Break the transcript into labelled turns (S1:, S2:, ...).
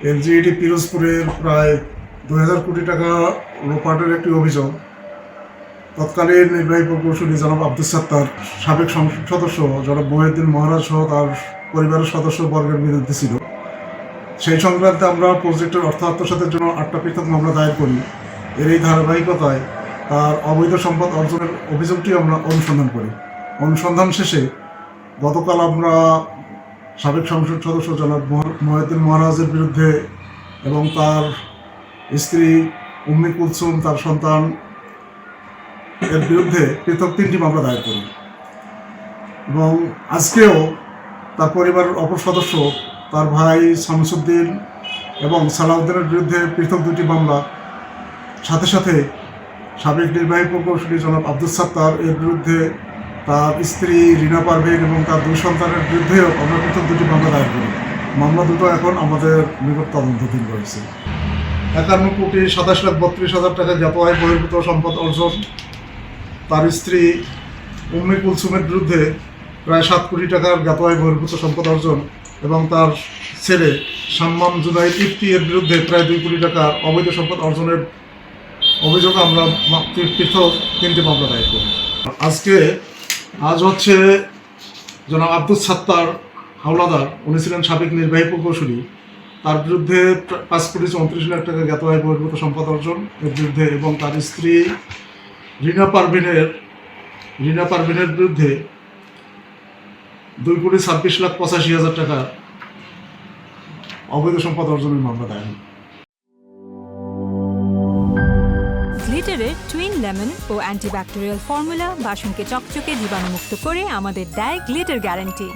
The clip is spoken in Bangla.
S1: এলজিইডি পিরোজপুরের প্রায় 2000 কোটি টাকা লোপাটের একটি অভিযোগ তৎকালীন নির্বাহী প্রকৌশলী জনাব আব্দুস সাত্তার, সাবেক সংসদ সদস্য জনাব মহিউদ্দিন মহারাজ সহ তার পরিবারের সদস্যবর্গের বিরুদ্ধে ছিল। সেই সংক্রান্তে আমরা প্রজেক্টের অর্থ আত্মসাতের জন্য 8টা পৃথক মামলা দায়ের করি। এর এই ধারাবাহিকতায় তার অবৈধ সম্পদ অর্জনের অভিযোগটি আমরা অনুসন্ধান করি। অনুসন্ধান শেষে গতকাল আমরা সাবেক সংসদ সদস্য জনাব মহিউদ্দিন মহারাজের বিরুদ্ধে এবং তার স্ত্রী উম্মি কুলসুম, তার সন্তান এর বিরুদ্ধে পৃথক 3টি মামলা দায়ের করি এবং আজকেও তার পরিবারের অপর সদস্য তার ভাই শামসুদ্দিন এবং সালাউদ্দিনের বিরুদ্ধে পৃথক 2টি মামলা, সাথে সাথে সাবেক নির্বাহী প্রকৌশলী জনাব আব্দুস সাত্তার এর বিরুদ্ধে তার স্ত্রী রিনা পারভীন এবং তার 2 সন্তানের বিরুদ্ধেও আমরা পৃথক 2টি মামলা দায়ের করি। মামলা দুটো এখন আমাদের নিকট তদন্তাধীন রয়েছে। 51,27,32,000 টাকা জ্ঞাত আয় বহির্ভূত সম্পদ অর্জন, তার স্ত্রী উম্মি কুলসুমের বিরুদ্ধে প্রায় 7 কোটি টাকার জ্ঞাত আয় বহির্ভূত সম্পদ অর্জন এবং তার ছেলে সাম্মাম জুনাইদ ইফতি এর বিরুদ্ধে প্রায় 2 কোটি টাকার অবৈধ সম্পদ অর্জনের অভিযোগ আমরা পৃথক 3টি মামলা দায়ের করি। আজ হচ্ছে জনাব আব্দুস সাত্তার হাওলাদার, উনি ছিলেন সাবেক নির্বাহী প্রকৌশলী, তার বিরুদ্ধে 5,34,00,000 টাকা জ্ঞাত আয় বহির্ভূত সম্পদ অর্জন এর বিরুদ্ধে এবং তার স্ত্রী রিনা পারভিনের বিরুদ্ধে 2,26,85,000 টাকা অবৈধ সম্পদ অর্জনের মামলা দায়ের।
S2: গ্লিটারের টুইন লেমন ও অ্যান্টিব্যাকটেরিয়াল ফর্মুলা বাসনকে চকচকে জীবাণুমুক্ত করে আমাদের দেয় গ্লিটার গ্যারান্টি।